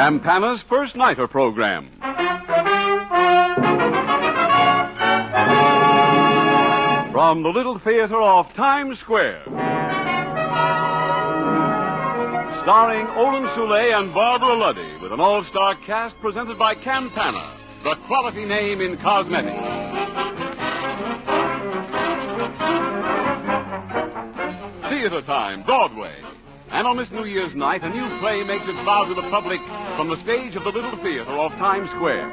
Campana's First Nighter program. From the Little Theater off Times Square. Starring Olin Soule and Barbara Luddy, with an all-star cast presented by Campana, the quality name in cosmetics. Theater time, Broadway. And on this New Year's night, a new play makes its bow to the public from the stage of the Little Theater off Times Square.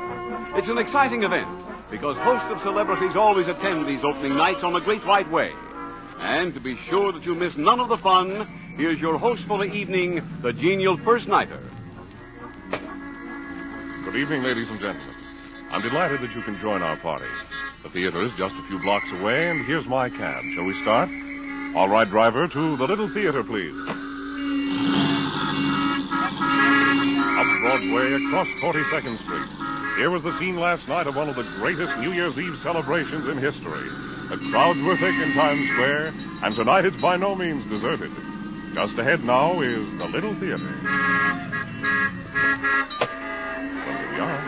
It's an exciting event, because hosts of celebrities always attend these opening nights on the Great White Way. And to be sure that you miss none of the fun, here's your host for the evening, the genial First Nighter. Good evening, ladies and gentlemen. I'm delighted that you can join our party. The theater is just a few blocks away, and here's my cab. Shall we start? All right, driver, to the Little Theater, please. Up Broadway, across 42nd Street. Here was the scene last night of one of the greatest New Year's Eve celebrations in history. The crowds were thick in Times Square, and tonight it's by no means deserted. Just ahead now is the Little Theater. Well, here we are.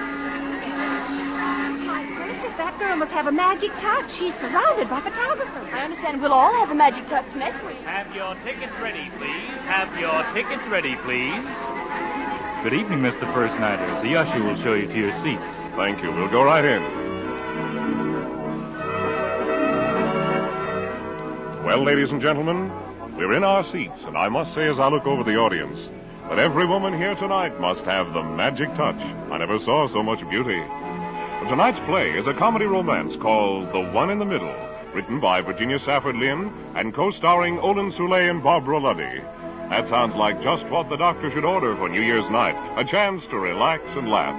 My gracious, that girl must have a magic touch. She's surrounded by photographers. I understand we'll all have a magic touch next week. Have your tickets ready, please. Have your tickets ready, please. Good evening, Mr. First Nighter. The usher will show you to your seats. Thank you. We'll go right in. Well, ladies and gentlemen, we're in our seats, and I must say as I look over the audience that every woman here tonight must have the magic touch. I never saw so much beauty. Tonight's play is a comedy romance called The One in the Middle, written by Virginia Safford Lynn and co-starring Olin Soule and Barbara Luddy. That sounds like just what the doctor should order for New Year's night, a chance to relax and laugh.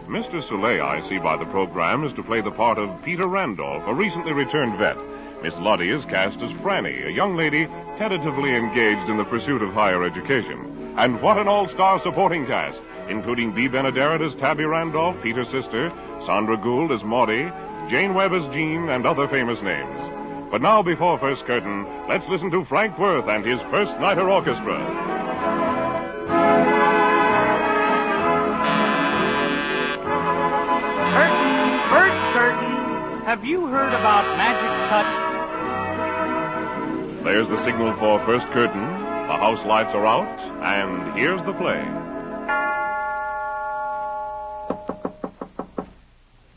Mr. Soule, I see by the program, is to play the part of Peter Randolph, a recently returned vet. Miss Luddy is cast as Franny, a young lady tentatively engaged in the pursuit of higher education. And what an all-star supporting cast, including Bea Benaderet as Tabby Randolph, Peter's sister, Sandra Gould as Maudie, Jane Webb as Jean, and other famous names. But now, before first curtain, let's listen to Frank Worth and his First Nighter Orchestra. Curtain, first curtain. Have you heard about magic touch? There's the signal for first curtain. The house lights are out, and here's the play.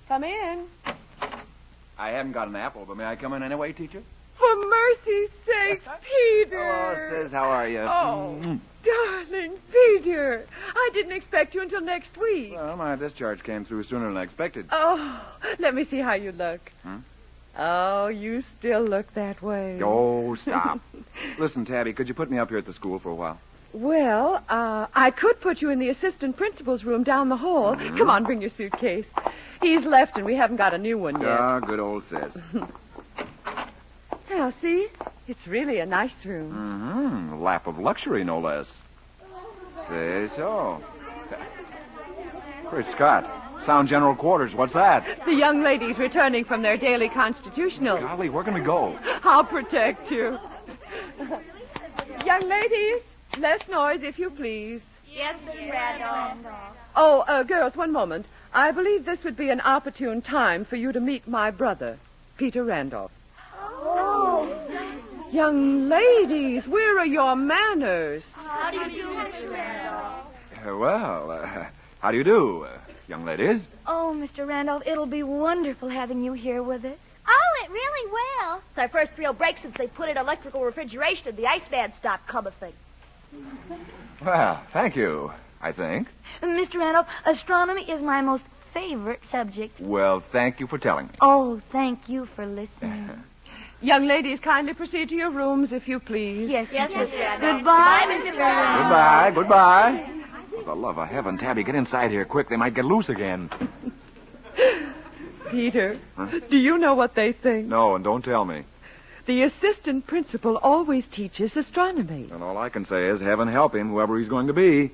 Come in. I haven't got an apple, but may I come in anyway, teacher? For mercy's sakes, Peter. Oh, sis, how are you? Oh, darling, Peter. I didn't expect you until next week. Well, my discharge came through sooner than I expected. Oh, let me see how you look. Hmm? Oh, you still look that way. Oh, stop. Listen, Tabby, could you put me up here at the school for a while? Well, I could put you in the assistant principal's room down the hall. Mm-hmm. Come on, bring your suitcase. He's left, and we haven't got a new one yet. Ah, good old sis. Now, see? It's really a nice room. Mm-hmm. A lap of luxury, no less. Say so. Great Scott. Sound General Quarters. What's that? The young ladies returning from their daily constitutional. Golly, where can we go? I'll protect you. Young ladies, less noise, if you please. Yes, Miss Randolph. Oh, girls, one moment. I believe this would be an opportune time for you to meet my brother, Peter Randolph. Oh. Young ladies, where are your manners? How do you do, Mr. Randolph? How do you do, young ladies? Oh, Mr. Randolph, it'll be wonderful having you here with us. Oh, it really will. It's our first real break since they put in electrical refrigeration and the Iceman stopped coming. Well, thank you, I think. Mr. Randolph, astronomy is my most favorite subject. Well, thank you for telling me. Oh, thank you for listening. Young ladies, kindly proceed to your rooms, if you please. Yes, Yes, Mr. Randolph. Goodbye, Goodbye, Mr. Mr. Randolph. Goodbye. For the love of heaven, Tabby, get inside here quick. They might get loose again. Peter, do you know what they think? No, and don't tell me. The assistant principal always teaches astronomy. And all I can say is heaven help him, whoever he's going to be.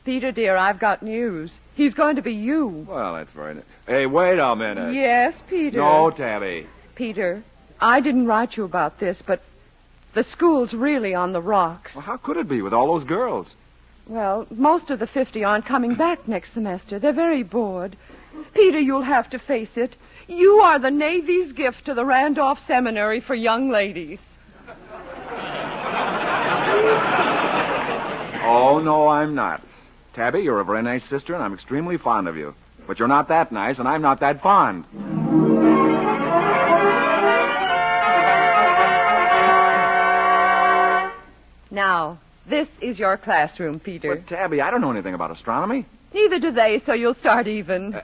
Peter, dear, I've got news. He's going to be you. Well, that's very nice. Hey, wait a minute. Yes, Peter. No, Tabby. Peter, I didn't write you about this, but the school's really on the rocks. Well, how could it be with all those girls? Well, most of the 50 aren't coming back next semester. They're very bored. Peter, you'll have to face it. You are the Navy's gift to the Randolph Seminary for young ladies. Oh, no, I'm not. Tabby, you're a very nice sister, and I'm extremely fond of you. But you're not that nice, and I'm not that fond. Now, this is your classroom, Peter. But, Tabby, I don't know anything about astronomy. Neither do they, so you'll start even.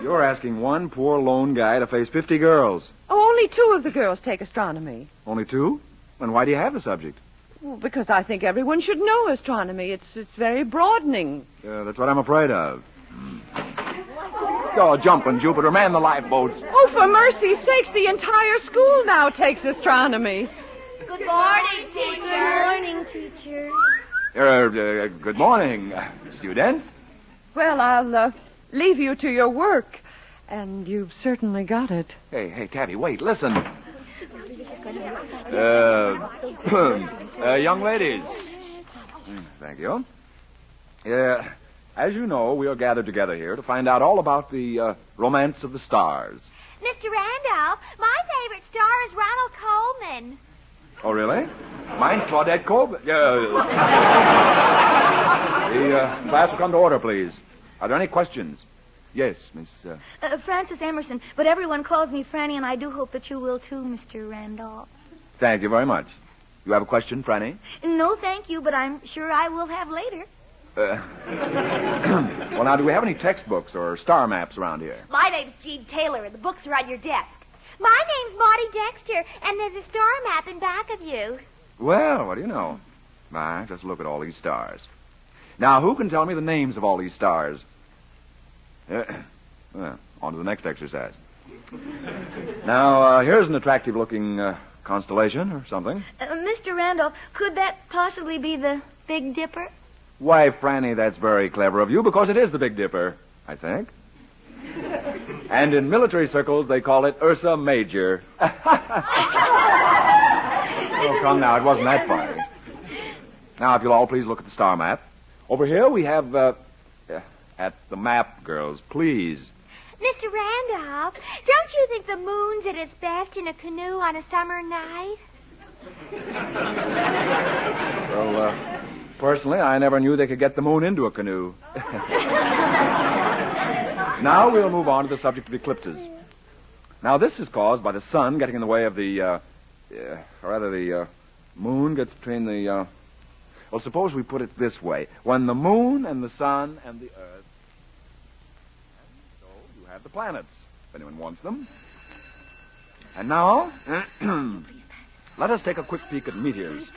You're asking one poor lone guy to face 50 girls. Oh, only 2 of the girls take astronomy. Only 2? Then why do you have the subject? Well, because I think everyone should know astronomy. It's very broadening. That's what I'm afraid of. Oh, jumping, Jupiter. Man the lifeboats. Oh, for mercy's sakes, the entire school now takes astronomy. Good morning, teacher. Good morning, teacher. Good morning, students. Well, I'll leave you to your work. And you've certainly got it. Hey, Tabby, wait, listen. Young ladies. Thank you. As you know, we are gathered together here to find out all about the romance of the stars. Mr. Randolph, my favorite star is Ronald Colman. Oh, really? Mine's Claudette Colbert. The class will come to order, please. Are there any questions? Yes, Miss... Frances Emerson, but everyone calls me Franny, and I do hope that you will too, Mr. Randolph. Thank you very much. You have a question, Franny? No, thank you, but I'm sure I will have later. Well, now, do we have any textbooks or star maps around here? My name's Jean Taylor, and the books are on your desk. My name's Maudie Dexter, and there's a star map in back of you. Well, what do you know? My, just look at all these stars. Now, who can tell me the names of all these stars? Well, on to the next exercise. Now, here's an attractive-looking constellation or something. Mr. Randolph, could that possibly be the Big Dipper? Why, Franny, that's very clever of you, because it is the Big Dipper, I think. And in military circles, they call it Ursa Major. Oh, come now, it wasn't that funny. Now, if you'll all please look at the star map. Over here we have, at the map, girls, please. Mr. Randolph, don't you think the moon's at its best in a canoe on a summer night? Well, personally, I never knew they could get the moon into a canoe. Now we'll move on to the subject of eclipses. Now, this is caused by the sun getting in the way of the moon gets between the, well, suppose we put it this way. When the moon and the sun and the earth, and so you have the planets, if anyone wants them. And now, let us take a quick peek at meteors.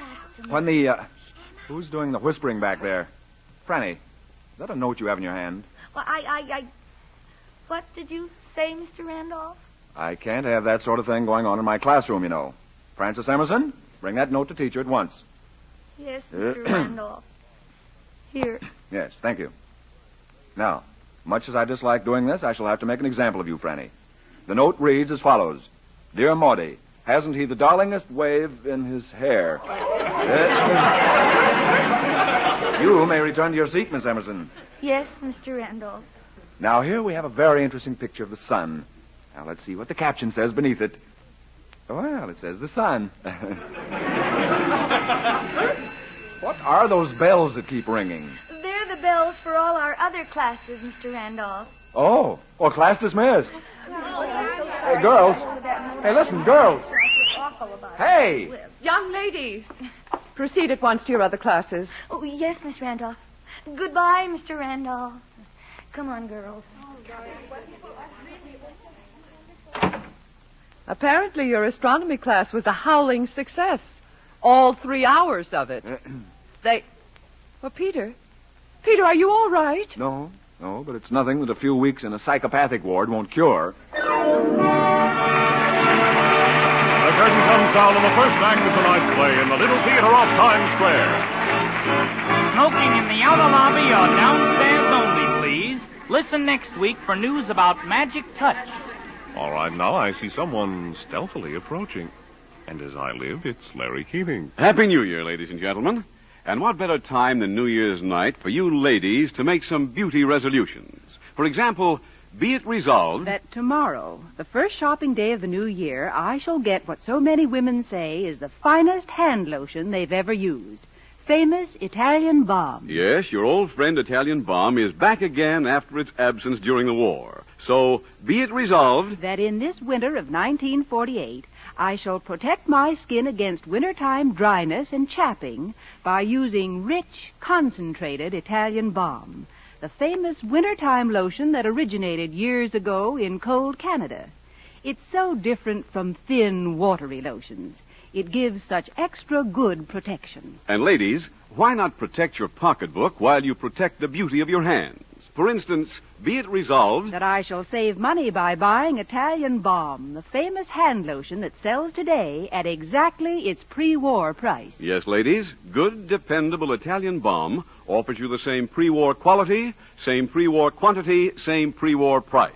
When the, who's doing the whispering back there? Franny, is that a note you have in your hand? Well, what did you say, Mr. Randolph? I can't have that sort of thing going on in my classroom, you know. Frances Emerson, bring that note to teacher at once. Yes, Mr. Randolph. Here. Yes, thank you. Now, much as I dislike doing this, I shall have to make an example of you, Franny. The note reads as follows. Dear Maudie, hasn't he the darlingest wave in his hair? You may return to your seat, Miss Emerson. Yes, Mr. Randolph. Now, here we have a very interesting picture of the sun. Now, let's see what the caption says beneath it. Well, it says the sun. What are those bells that keep ringing? They're the bells for all our other classes, Mr. Randolph. Oh, well, class dismissed. Hey, girls. Hey, listen, girls. Hey! Young ladies, proceed at once to your other classes. Oh, yes, Miss Randolph. Goodbye, Mr. Randolph. Come on, girls. Apparently your astronomy class was a howling success. All 3 hours of it. Well, Peter, are you all right? No, but it's nothing that a few weeks in a psychopathic ward won't cure. The curtain comes down on the first act of tonight's play in the Little Theater off Times Square. Smoking in the outer lobby or downstairs only, please. Listen next week for news about Magic Touch. All right, now I see someone stealthily approaching. And as I live, it's Larry Keating. Happy New Year, ladies and gentlemen. And what better time than New Year's night for you ladies to make some beauty resolutions? For example, be it resolved that tomorrow, the first shopping day of the new year, I shall get what so many women say is the finest hand lotion they've ever used. Famous Italian Balm. Yes, your old friend Italian Balm is back again after its absence during the war. So, be it resolved that in this winter of 1948, I shall protect my skin against wintertime dryness and chapping by using rich, concentrated Italian Balm, the famous wintertime lotion that originated years ago in cold Canada. It's so different from thin, watery lotions. It gives such extra good protection. And ladies, why not protect your pocketbook while you protect the beauty of your hands? For instance, be it resolved that I shall save money by buying Italian Balm, the famous hand lotion that sells today at exactly its pre-war price. Yes, ladies, good, dependable Italian Balm offers you the same pre-war quality, same pre-war quantity, same pre-war price.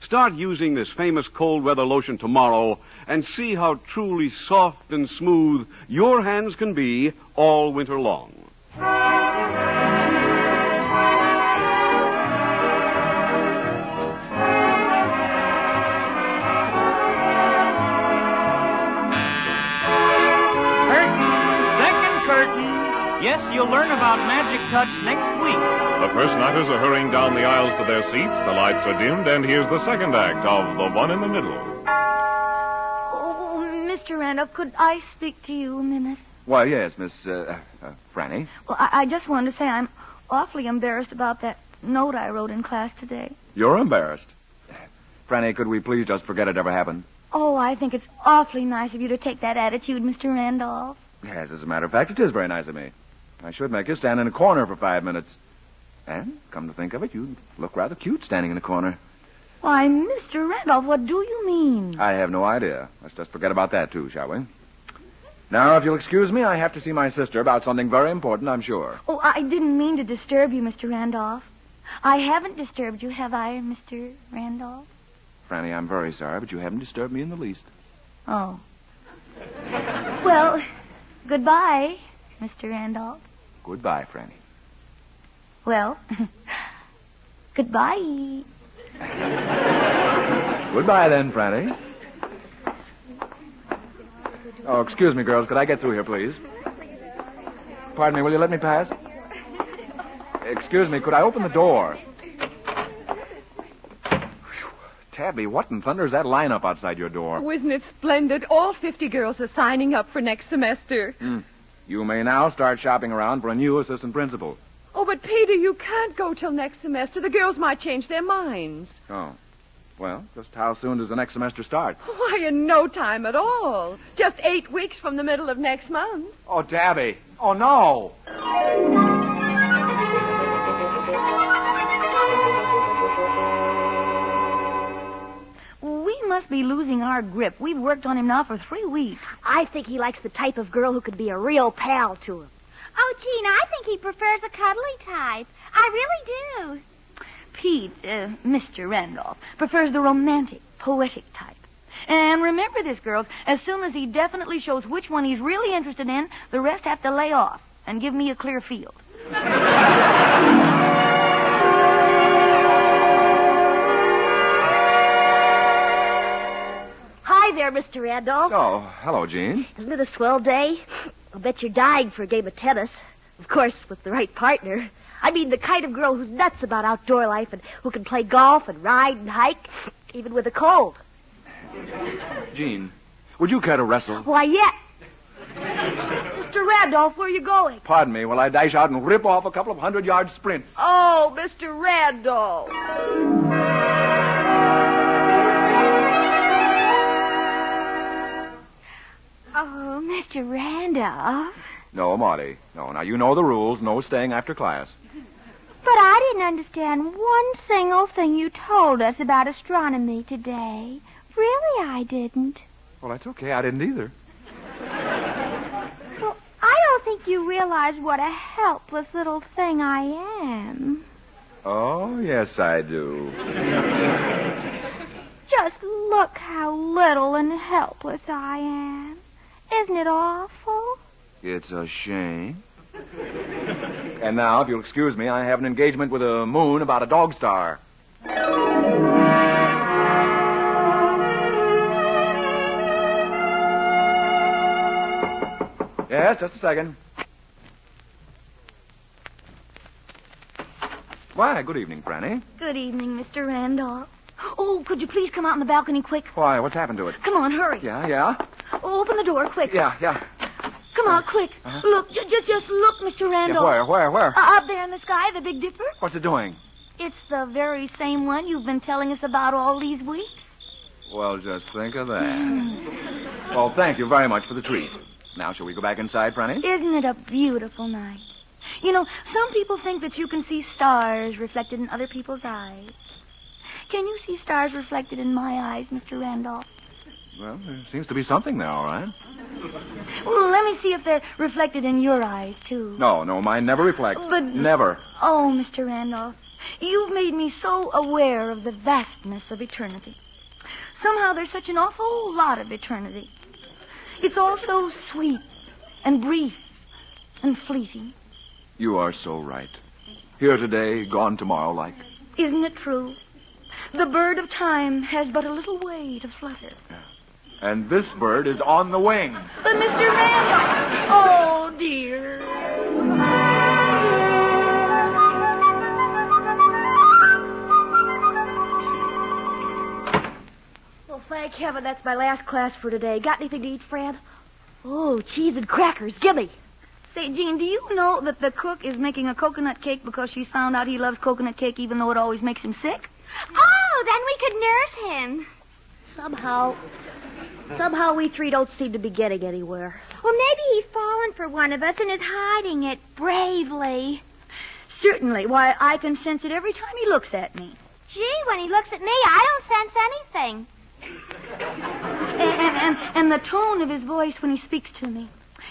Start using this famous cold weather lotion tomorrow and see how truly soft and smooth your hands can be all winter long. Yes, you'll learn about Magic Touch next week. The first nighters are hurrying down the aisles to their seats, the lights are dimmed, and here's the second act of The One in the Middle. Oh, Mr. Randolph, could I speak to you a minute? Why, yes, Miss Franny. Well, I just wanted to say I'm awfully embarrassed about that note I wrote in class today. You're embarrassed. Franny, could we please just forget it ever happened? Oh, I think it's awfully nice of you to take that attitude, Mr. Randolph. Yes, as a matter of fact, it is very nice of me. I should make you stand in a corner for 5 minutes. And, come to think of it, you look rather cute standing in a corner. Why, Mr. Randolph, what do you mean? I have no idea. Let's just forget about that, too, shall we? Now, if you'll excuse me, I have to see my sister about something very important, I'm sure. Oh, I didn't mean to disturb you, Mr. Randolph. I haven't disturbed you, have I, Mr. Randolph? Franny, I'm very sorry, but you haven't disturbed me in the least. Oh. Well, goodbye, Mr. Randolph. Goodbye, Franny. Well, goodbye. Goodbye, then, Franny. Oh, excuse me, girls. Could I get through here, please? Pardon me, will you let me pass? Excuse me, could I open the door? Whew. Tabby, what in thunder is that lineup outside your door? Oh, isn't it splendid? All 50 girls are signing up for next semester. You may now start shopping around for a new assistant principal. Oh, but Peter, you can't go till next semester. The girls might change their minds. Oh. Well, just how soon does the next semester start? Why, in no time at all. Just 8 weeks from the middle of next month. Oh, Tabby. Oh, no. We must be losing our grip. We've worked on him now for 3 weeks. I think he likes the type of girl who could be a real pal to him. Oh, Gene, I think he prefers a cuddly type. I really do. Pete, Mr. Randolph, prefers the romantic, poetic type. And remember this, girls, as soon as he definitely shows which one he's really interested in, the rest have to lay off and give me a clear field. Hi there, Mr. Randolph. Oh, hello, Jean. Isn't it a swell day? I'll bet you're dying for a game of tennis. Of course, with the right partner. I mean, the kind of girl who's nuts about outdoor life and who can play golf and ride and hike, even with a cold. Jean, would you care to wrestle? Why, yeah. Mr. Randolph, where are you going? Pardon me while I dash out and rip off a couple of 100-yard sprints. Oh, Mr. Randolph. Oh, Mr. Randolph. No, Marty. No, now you know the rules. No staying after class. But I didn't understand one single thing you told us about astronomy today. Really, I didn't. Well, that's okay. I didn't either. Well, I don't think you realize what a helpless little thing I am. Oh, yes, I do. Just look how little and helpless I am. Isn't it awful? It's a shame. And now, if you'll excuse me, I have an engagement with a moon about a dog star. Yes, just a second. Why, good evening, Franny. Good evening, Mr. Randolph. Oh, could you please come out on the balcony quick? Why, what's happened to it? Come on, hurry. Yeah? Oh, open the door, quick. Yeah. Come on, quick. Look, just look, Mr. Randolph. Yeah, where? Up there in the sky, the Big Dipper. What's it doing? It's the very same one you've been telling us about all these weeks. Well, just think of that. Well, thank you very much for the treat. Now, shall we go back inside, Franny? Isn't it a beautiful night? You know, some people think that you can see stars reflected in other people's eyes. Can you see stars reflected in my eyes, Mr. Randolph? Well, there seems to be something there, all right. Well, let me see if they're reflected in your eyes, too. No, mine never reflect. But... Never. Oh, Mr. Randolph, you've made me so aware of the vastness of eternity. Somehow there's such an awful lot of eternity. It's all so sweet and brief and fleeting. You are so right. Here today, gone tomorrow, like. Isn't it true? The bird of time has but a little way to flutter. Yeah. And this bird is on the wing. But Mr. Randolph... Oh, dear. Well, thank heaven that's my last class for today. Got anything to eat, Fran? Oh, cheese and crackers. Gimme. Say, Jean, do you know that the cook is making a coconut cake because she's found out he loves coconut cake even though it always makes him sick? Oh, then we could nurse him. Somehow we three don't seem to be getting anywhere. Well, maybe he's fallen for one of us and is hiding it bravely. Certainly. Why, I can sense it every time he looks at me. Gee, when he looks at me, I don't sense anything. And the tone of his voice when he speaks to me.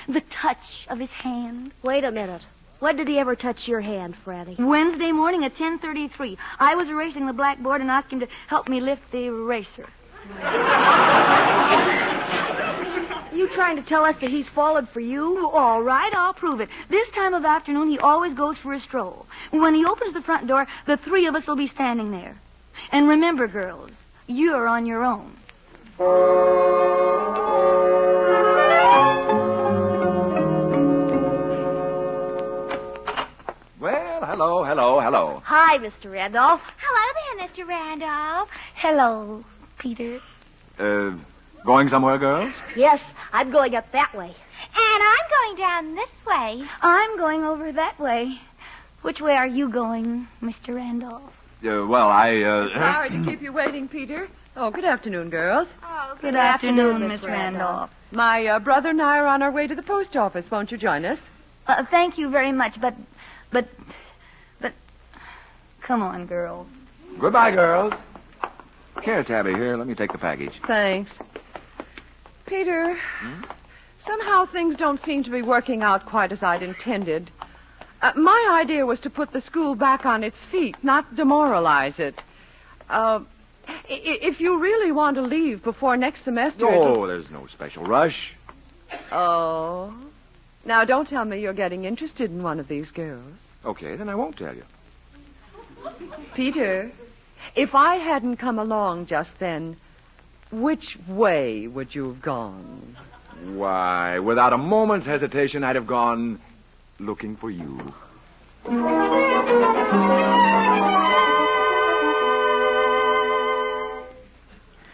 The touch of his hand. Wait a minute. When did he ever touch your hand, Franny? Wednesday morning at 10:33. I was erasing the blackboard and asked him to help me lift the eraser. You trying to tell us that he's fallen for you? All right, I'll prove it. This time of afternoon, he always goes for a stroll. When he opens the front door, the three of us will be standing there. And remember, girls, you're on your own. Well, hello. Hi, Mr. Randolph. Hello there, Mr. Randolph. Hello, Peter. Going somewhere, girls? Yes, I'm going up that way. And I'm going down this way. I'm going over that way. Which way are you going, Mr. Randolph? Sorry to keep you waiting, Peter. Oh, good afternoon, girls. Oh, Good afternoon, Miss Randolph. My brother and I are on our way to the post office. Won't you join us? Thank you very much, but... Come on, girls. Goodbye, girls. Here, Tabby, here. Let me take the package. Thanks. Peter, somehow things don't seem to be working out quite as I'd intended. My idea was to put the school back on its feet, not demoralize it. If you really want to leave before next semester... Oh, there's no special rush. Oh. Now, don't tell me you're getting interested in one of these girls. Okay, then I won't tell you. Peter, if I hadn't come along just then, which way would you have gone? Why, without a moment's hesitation, I'd have gone looking for you.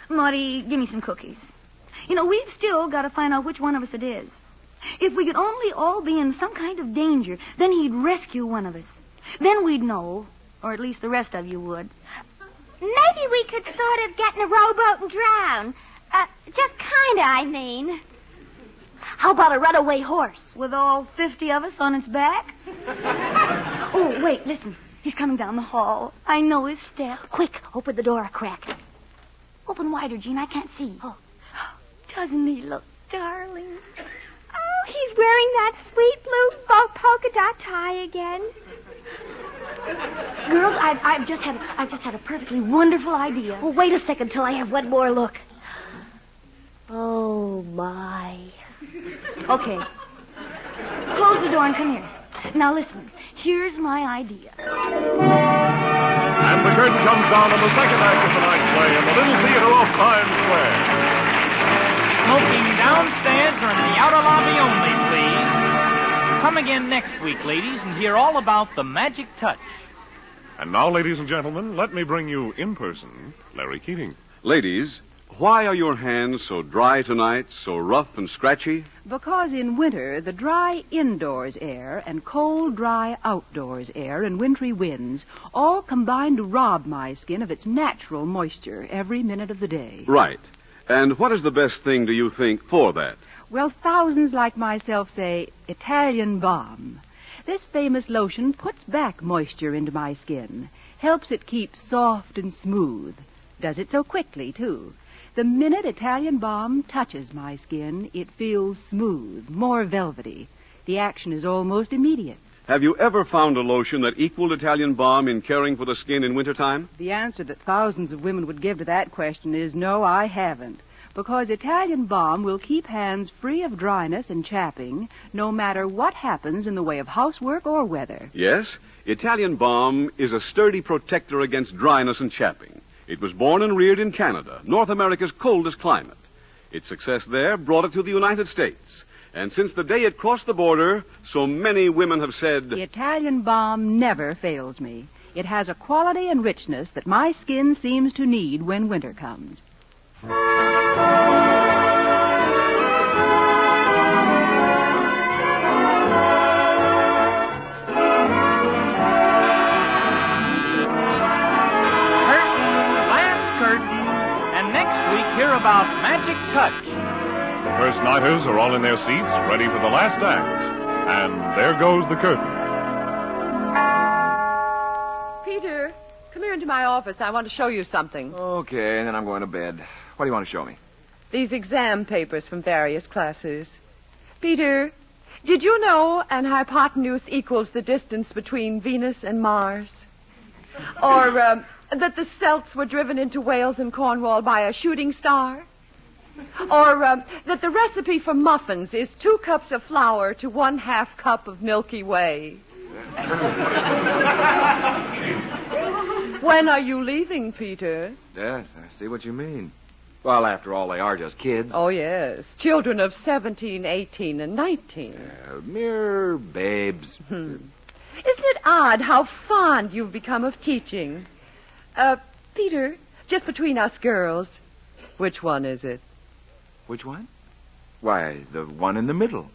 Marty, give me some cookies. You know, we've still got to find out which one of us it is. If we could only all be in some kind of danger, then he'd rescue one of us. Then we'd know, or at least the rest of you would. Maybe we could sort of get in a rowboat and drown. Just kinda, I mean. How about a runaway horse? With all 50 of us on its back? Oh, wait, listen. He's coming down the hall. I know his step. Quick, open the door a crack. Open wider, Jean. I can't see. Oh, doesn't he look darling? Oh, he's wearing that sweet blue polka dot tie again. Girls, I've just had a perfectly wonderful idea. Oh, wait a second till I have one more look. Oh, my. Okay. Close the door and come here. Now listen, here's my idea. And the curtain comes down on the second act of tonight's play in the Little Theater off Times Square. Smoking downstairs or in the outer lobby only, please. Come again next week, ladies, and hear all about the magic touch. And now, ladies and gentlemen, let me bring you in person Larry Keating. Ladies, why are your hands so dry tonight, so rough and scratchy? Because in winter, the dry indoors air and cold, dry outdoors air and wintry winds all combine to rob my skin of its natural moisture every minute of the day. Right. And what is the best thing, do you think, for that? Well, thousands like myself say Italian Balm. This famous lotion puts back moisture into my skin, helps it keep soft and smooth. Does it so quickly, too. The minute Italian Balm touches my skin, it feels smooth, more velvety. The action is almost immediate. Have you ever found a lotion that equaled Italian Balm in caring for the skin in wintertime? The answer that thousands of women would give to that question is no, I haven't. Because Italian Balm will keep hands free of dryness and chapping, no matter what happens in the way of housework or weather. Yes, Italian Balm is a sturdy protector against dryness and chapping. It was born and reared in Canada, North America's coldest climate. Its success there brought it to the United States. And since the day it crossed the border, so many women have said, The Italian Balm never fails me. It has a quality and richness that my skin seems to need when winter comes. Hear about Magic Touch. The first nighters are all in their seats, ready for the last act. And there goes the curtain. Peter, come here into my office. I want to show you something. Okay, then I'm going to bed. What do you want to show me? These exam papers from various classes. Peter, did you know an hypotenuse equals the distance between Venus and Mars? Or that the Celts were driven into Wales and Cornwall by a shooting star? Or that the recipe for muffins is 2 cups of flour to 1/2 cup of Milky Way? When are you leaving, Peter? Yes, I see what you mean. Well, after all, they are just kids. Oh, yes. Children of 17, 18, and 19. Mere babes. Isn't it odd how fond you've become of teaching? Peter, just between us girls, which one is it? Which one? Why, the one in the middle.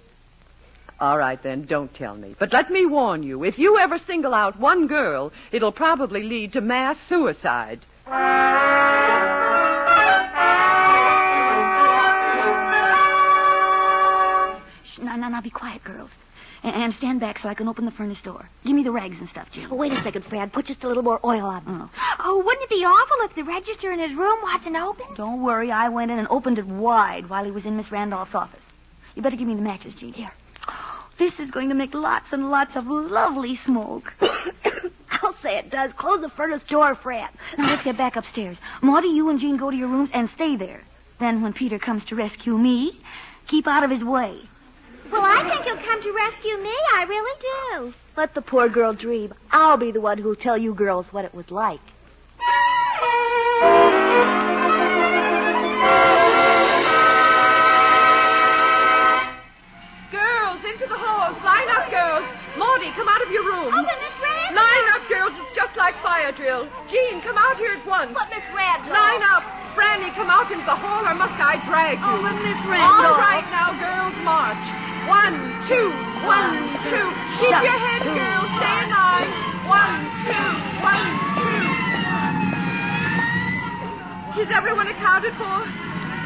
All right, then, don't tell me. But let me warn you, if you ever single out one girl, it'll probably lead to mass suicide. Shh, now, be quiet, girls. And stand back so I can open the furnace door. Give me the rags and stuff, Jim. Oh, wait a second, Fran. Put just a little more oil on. Oh, wouldn't it be awful if the register in his room wasn't open? Don't worry, I went in and opened it wide while he was in Miss Randolph's office. You better give me the matches, Jean. Here. This is going to make lots and lots of lovely smoke. I'll say it does. Close the furnace door, Fran. Now, let's get back upstairs. Maudie, you and Jean go to your rooms and stay there. Then when Peter comes to rescue me, keep out of his way. Well, I think he'll come to rescue me. I really do. Let the poor girl dream. I'll be the one who'll tell you girls what it was like. Girls, into the halls. Line up, girls. Maudie, come out of your room. Oh, but Miss Randolph. Line up, girls. It's just like fire drill. Jean, come out here at once. But Miss Randolph. Line up. Franny, come out into the hall, or must I drag you? Oh, but Miss Randolph. All right, now, girls, march. 1, 2, 1, 2. Keep your heads, girls. Stay in line. 1, 2, 1, 2. Is everyone accounted for?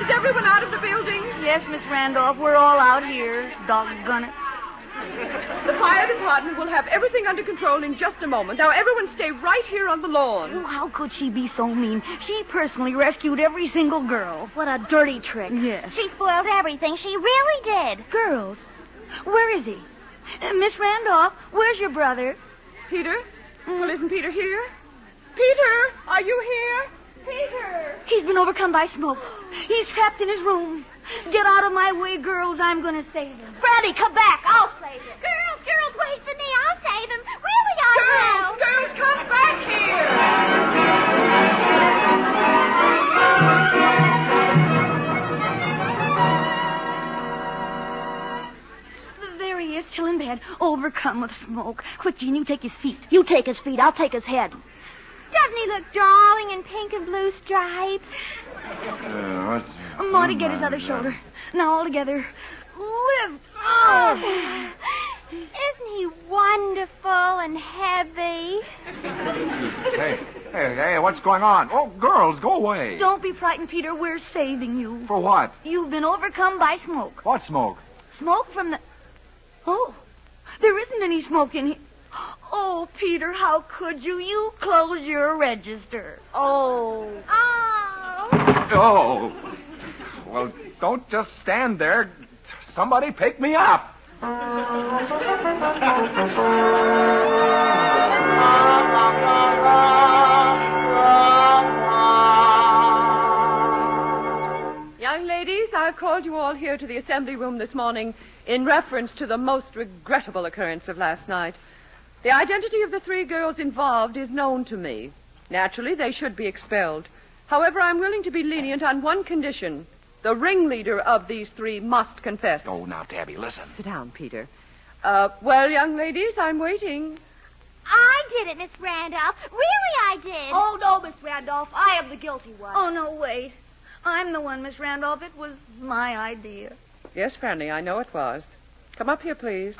Is everyone out of the building? Yes, Miss Randolph, we're all out here. Doggone it. The fire department will have everything under control in just a moment. Now, everyone stay right here on the lawn. Oh, how could she be so mean? She personally rescued every single girl. What a dirty trick. Yes. She spoiled everything. She really did. Girls, where is he? Miss Randolph, where's your brother? Peter? Well, isn't Peter here? Peter, are you here? Peter! He's been overcome by smoke. He's trapped in his room. Get out of my way, girls. I'm going to save him. Franny, come back. I'll save you. Girls, wait for me. is still in bed, overcome with smoke. Quick, Jean, you take his feet. You take his feet, I'll take his head. Doesn't he look darling in pink and blue stripes? Marty, get his other shoulder. Now, all together. Lift. Oh. Isn't he wonderful and heavy? Hey, what's going on? Oh, girls, go away. Don't be frightened, Peter. We're saving you. For what? You've been overcome by smoke. What smoke? Smoke from the... Oh, there isn't any smoke in here. Oh, Peter, how could you? You close your register. Oh. Oh. Well, don't just stand there. Somebody pick me up. Young ladies, I've called you all here to the assembly room this morning in reference to the most regrettable occurrence of last night. The identity of the 3 girls involved is known to me. Naturally, they should be expelled. However, I'm willing to be lenient on one condition. The ringleader of these 3 must confess. Oh, now, Tabby, listen. Sit down, Peter. Well, young ladies, I'm waiting. I did it, Miss Randolph. Really, I did. Oh, no, Miss Randolph. I am the guilty one. Oh, no, wait. I'm the one, Miss Randolph. It was my idea. Yes, Franny, I know it was. Come up here, please.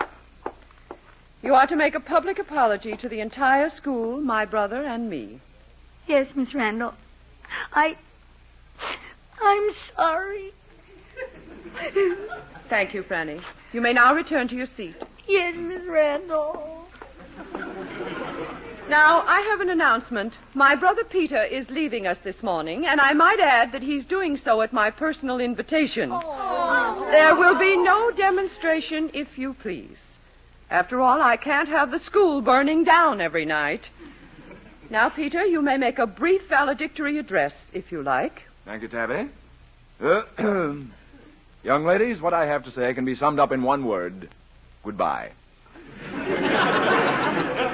You are to make a public apology to the entire school, my brother, and me. Yes, Miss Randolph. I'm sorry. Thank you, Franny. You may now return to your seat. Yes, Miss Randolph. Now, I have an announcement. My brother Peter is leaving us this morning, and I might add that he's doing so at my personal invitation. Oh. There will be no demonstration, if you please. After all, I can't have the school burning down every night. Now, Peter, you may make a brief valedictory address, if you like. Thank you, Tabby. Young ladies, what I have to say can be summed up in one word. Goodbye.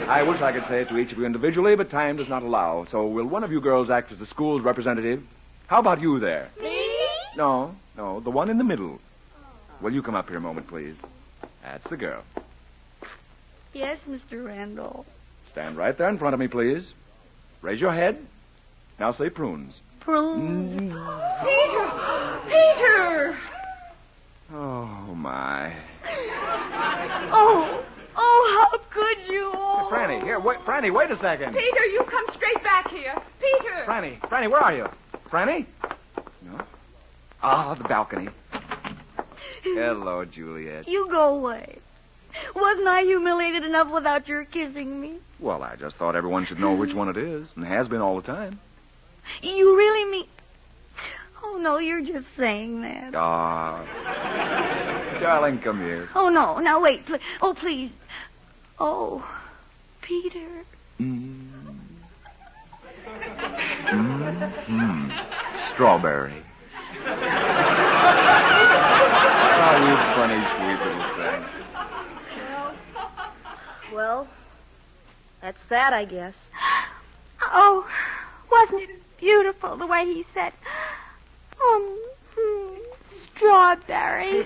I wish I could say it to each of you individually, but time does not allow. So will one of you girls act as the school's representative? How about you there? Me? No, the one in the middle. Will you come up here a moment, please? That's the girl. Yes, Mr. Randolph. Stand right there in front of me, please. Raise your head. Now say prunes. Prunes. Peter! Oh, my. Oh, how could you? Oh. Franny, here, wait, Franny, wait a second. Peter, you come straight back here. Peter! Franny, where are you? Franny? No. Ah, the balcony. Hello, Juliet. You go away. Wasn't I humiliated enough without your kissing me? Well, I just thought everyone should know which one it is, and has been all the time. You really mean... Oh, no, you're just saying that. Ah. Darling, come here. Oh, no. Now, wait. Oh, please. Oh, Peter. Strawberry. Oh, you funny, sweet little thing. Well, that's that, I guess. Oh, wasn't it beautiful the way he said, strawberry?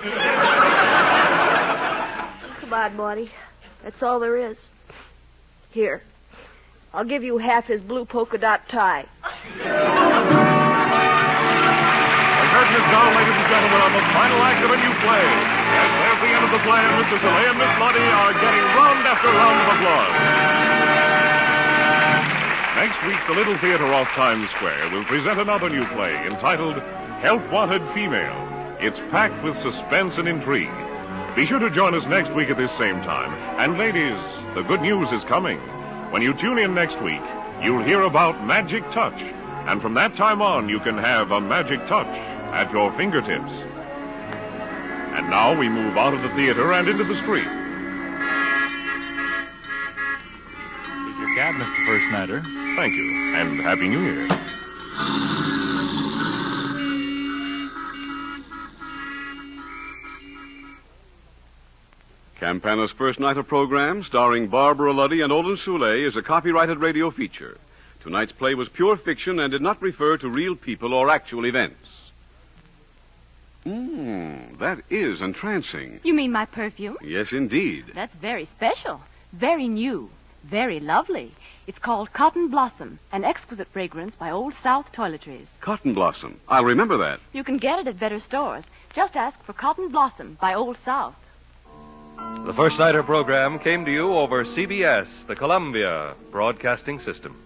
Come on, Marty. That's all there is. Here, I'll give you half his blue polka dot tie. The curtain is down, ladies and gentlemen, on the final act of a new play. Yes, there's the end of the play, and Mr. Soleil and Miss Lottie are getting round after round of applause. Next week, the Little Theater off Times Square will present another new play entitled Help Wanted Female. It's packed with suspense and intrigue. Be sure to join us next week at this same time. And ladies, the good news is coming. When you tune in next week, you'll hear about Magic Touch. And from that time on, you can have a magic touch at your fingertips. And now we move out of the theater and into the street. Here's your cab, Mr. First Nighter. Thank you, and Happy New Year. Campana's First Nighter program, starring Barbara Luddy and Olin Soule, is a copyrighted radio feature. Tonight's play was pure fiction and did not refer to real people or actual events. that is entrancing. You mean my perfume? Yes, indeed. That's very special, very new, very lovely. It's called Cotton Blossom, an exquisite fragrance by Old South Toiletries. Cotton Blossom. I'll remember that. You can get it at better stores. Just ask for Cotton Blossom by Old South. The First Nighter program came to you over CBS, the Columbia Broadcasting System.